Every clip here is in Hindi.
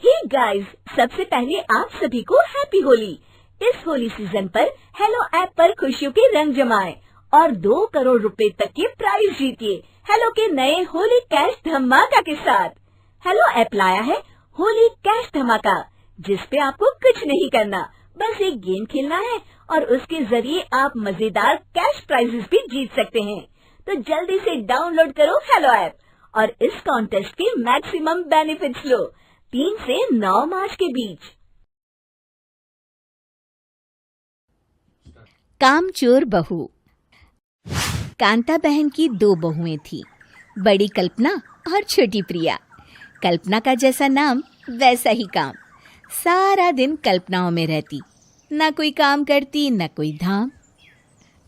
हे गाइस, सबसे पहले आप सभी को हैप्पी होली। इस होली सीजन पर हेलो ऐप पर खुशियों के रंग जमाएं और 2 करोड़ रुपए तक के प्राइज जीतिए हेलो के नए होली कैश धमाका के साथ। हेलो ऐप लाया है होली कैश धमाका, जिस पे आपको कुछ नहीं करना, बस एक गेम खेलना है और उसके जरिए आप मजेदार कैश प्राइजेस भी जीत सकते हैं। तो जल्दी से डाउनलोड करो हेलो ऐप और इस कॉन्टेस्ट के मैक्सिमम बेनिफिट्स लो 3 से 9 मार्च के बीच। कामचोर बहू। कांता बहन की 2 बहुएं थी, बड़ी कल्पना और छोटी प्रिया। कल्पना का जैसा नाम वैसा ही काम। सारा दिन कल्पनाओं में रहती, ना कोई काम करती न कोई धाम।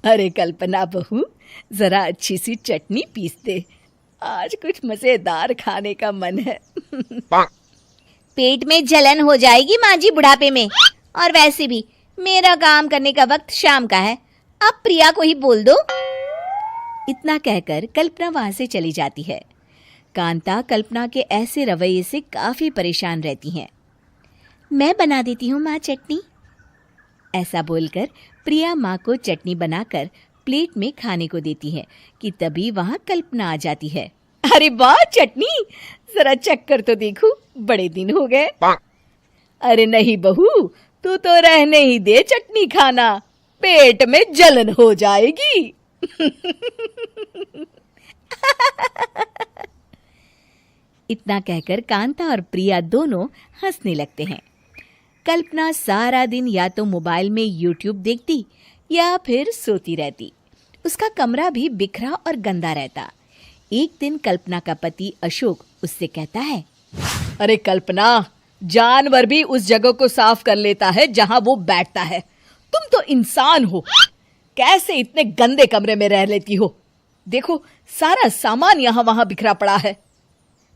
अरे कल्पना बहू, जरा अच्छी सी चटनी पीस दे, आज कुछ मजेदार खाने का मन है। पेट में जलन हो जाएगी माँ जी बुढ़ापे में, और वैसे भी मेरा काम करने का वक्त शाम का है, अब प्रिया को ही बोल दो। इतना कहकर कल्पना वहां से चली जाती है। कांता कल्पना के ऐसे रवैये से काफी परेशान रहती हैं। मैं बना देती हूँ माँ चटनी, ऐसा बोलकर प्रिया माँ को चटनी बनाकर प्लेट में खाने को देती है कि तभी वहां कल्पना आ जाती है। अरे वाह चटनी, जरा चक्कर तो देखूं, बड़े दिन हो गए। अरे नहीं बहू, तू तो रहने ही दे चटनी खाना, पेट में जलन हो जाएगी। इतना कहकर कांता और प्रिया दोनों हंसने लगते हैं। कल्पना सारा दिन या तो मोबाइल में यूट्यूब देखती या फिर सोती रहती। उसका कमरा भी बिखरा और गंदा रहता। एक दिन कल्पना का पति अशोक उससे कहता है, अरे कल्पना, जानवर भी उस जगह को साफ कर लेता है जहां वो बैठता है, तुम तो इंसान हो, कैसे इतने गंदे कमरे में रह लेती हो? देखो सारा सामान यहाँ वहां बिखरा पड़ा है।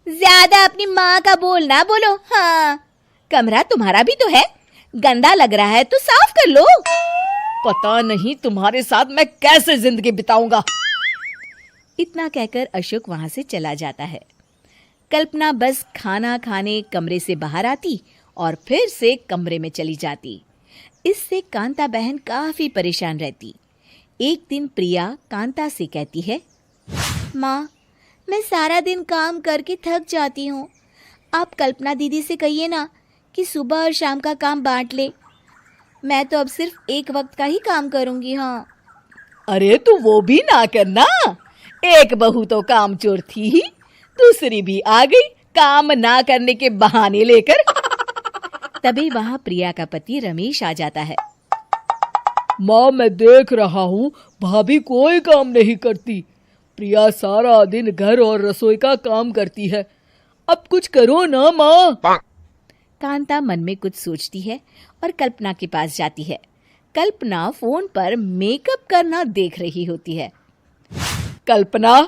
ज्यादा अपनी माँ का बोल ना बोलो। हाँ, कमरा तुम्हारा भी तो है, गंदा लग रहा है तो साफ कर लो। पता नहीं तुम्हारे साथ मैं कैसे जिंदगी बिताऊंगा। इतना कहकर अशोक वहां से चला जाता है। कल्पना बस खाना खाने कमरे से बाहर आती और फिर से कमरे में चली जाती। इससे कांता बहन काफी परेशान रहती। एक दिन प्रिया कांता से कहती है, माँ, मैं सारा दिन काम करके थक जाती हूँ, आप कल्पना दीदी से कहिए ना कि सुबह और शाम का काम बांट ले, मैं तो अब सिर्फ एक वक्त का ही काम करूंगी। हाँ। अरे तू वो भी ना करना, एक बहू तो कामचोर थी ही, दूसरी भी आ गई काम ना करने के बहाने लेकर। तभी वहां प्रिया का पति रमेश आ जाता है। माँ, मैं देख रहा हूँ भाभी कोई काम नहीं करती, प्रिया सारा दिन घर और रसोई का काम करती है, अब कुछ करो ना माँ। कांता मन में कुछ सोचती है और कल्पना के पास जाती है। कल्पना फोन पर मेकअप करना देख रही होती है। कल्पना,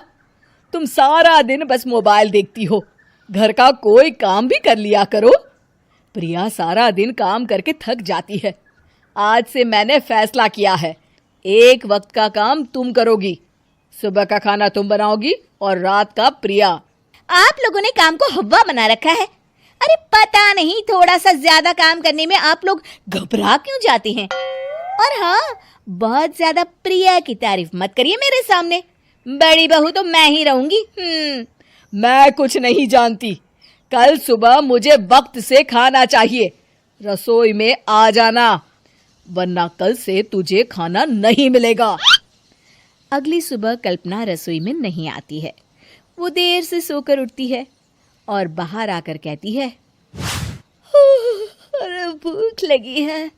तुम सारा दिन बस मोबाइल देखती हो, घर का कोई काम भी कर लिया करो। प्रिया सारा दिन काम करके थक जाती है, आज से मैंने फैसला किया है, एक वक्त का काम तुम करोगी, सुबह का खाना तुम बनाओगी और रात का प्रिया। आप लोगों ने काम को हवा बना रखा है। अरे पता नहीं थोड़ा सा ज्यादा काम करने में आप लोग घबरा क्यों जाते हैं। और हाँ, बहुत ज्यादा प्रिया की तारीफ मत करिए मेरे सामने, बड़ी बहू तो मैं ही रहूंगी। मैं कुछ नहीं जानती, कल सुबह मुझे वक्त से खाना चाहिए, रसोई में आ जाना, वरना कल से तुझे खाना नहीं मिलेगा। अगली सुबह कल्पना रसोई में नहीं आती है। वो देर से सोकर उठती है और बाहर आकर कहती है, अरे भूख लगी है,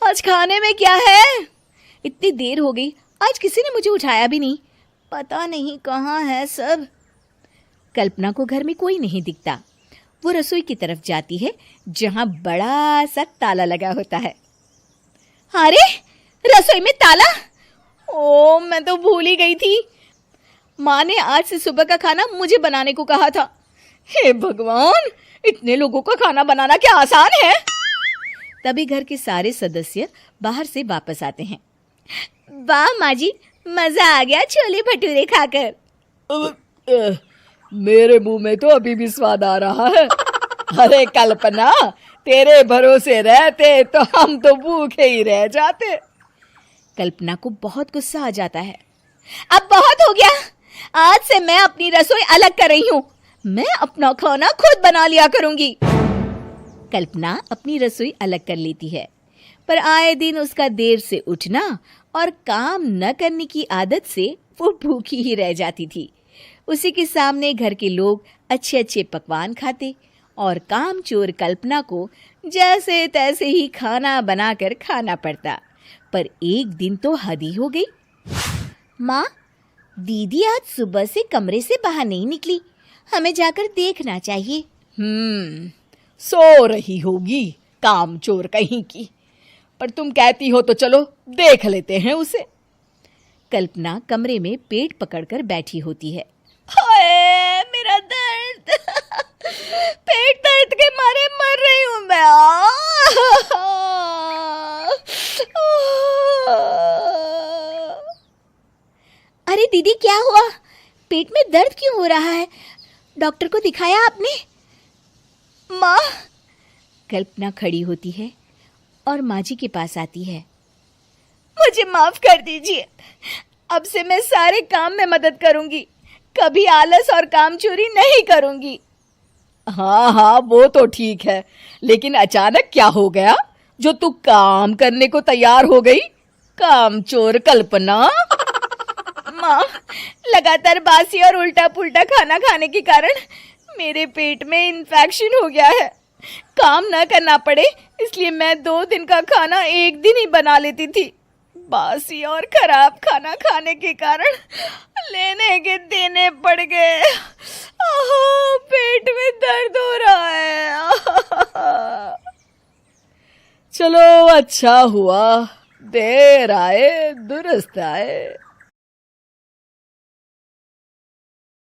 आज खाने में क्या है? इतनी देर हो गई, आज किसी ने मुझे उठाया भी नहीं, पता नहीं कहाँ है सब। कल्पना को घर में कोई नहीं दिखता। वो रसोई की तरफ जाती है जहां बड़ा सा ताला लगा होता है। अरे रसोई में ताला! ओ, मैं तो भूल ही गई थी, माँ ने आज से सुबह का खाना मुझे बनाने को कहा था। हे भगवान, इतने लोगों का खाना बनाना क्या आसान है? तभी घर के सारे सदस्य बाहर से वापस आते हैं। वाह माँ जी, मजा आ गया छोले भटूरे खाकर। मेरे मुंह में तो अभी भी स्वाद आ रहा है। अरे कल्पना, तेरे भरोसे रहते तो हम तो भूखे ही रह जाते। कल्पना को बहुत गुस्सा आ जाता है। अब बहुत हो गया, आज से मैं अपनी रसोई अलग कर रही हूँ। मैं अपना खाना खुद बना लिया करूंगी। कल्पना अपनी रसोई अलग कर लेती है, पर आए दिन उसका देर से उठना और काम न करने की आदत से वो भूखी ही रह जाती थी। उसी के सामने घर के लोग अच्छे अच्छे पकवान खाते और कामचोर कल्पना को जैसे तैसे ही खाना बनाकर खाना पड़ता। पर एक दिन तो हद ही हो गई। माँ, दीदी आज सुबह से कमरे से बाहर नहीं निकली, हमें जाकर देखना चाहिए। सो रही होगी कामचोर कहीं की, पर तुम कहती हो तो चलो देख लेते हैं उसे। कल्पना कमरे में पेट पकड़कर बैठी होती है। हाय मेरा दर्द, पेट दर्द के मारे मर रही हूं मैं। अरे दीदी, क्या हुआ? पेट में दर्द क्यों हो रहा है? डॉक्टर को दिखाया आपने? माँ, कल्पना खड़ी होती है और माँ जी के पास आती है। मुझे माफ कर दीजिए, अब से मैं सारे काम में मदद करूंगी, कभी आलस और काम चोरी नहीं करूंगी। हाँ हाँ, वो तो ठीक है, लेकिन अचानक क्या हो गया जो तू काम करने को तैयार हो गई? कामचोर कल्पना। माँ, लगातार बासी और उल्टा पुल्टा खाना खाने के कारण मेरे पेट में इन्फेक्शन हो गया है। काम न करना पड़े इसलिए मैं 2 दिन का खाना एक दिन ही बना लेती थी। बासी और खराब खाना खाने के कारण लेने के देने पड़ गए। पेट में दर्द हो रहा है। चलो अच्छा हुआ, देर आए दुरुस्त आए।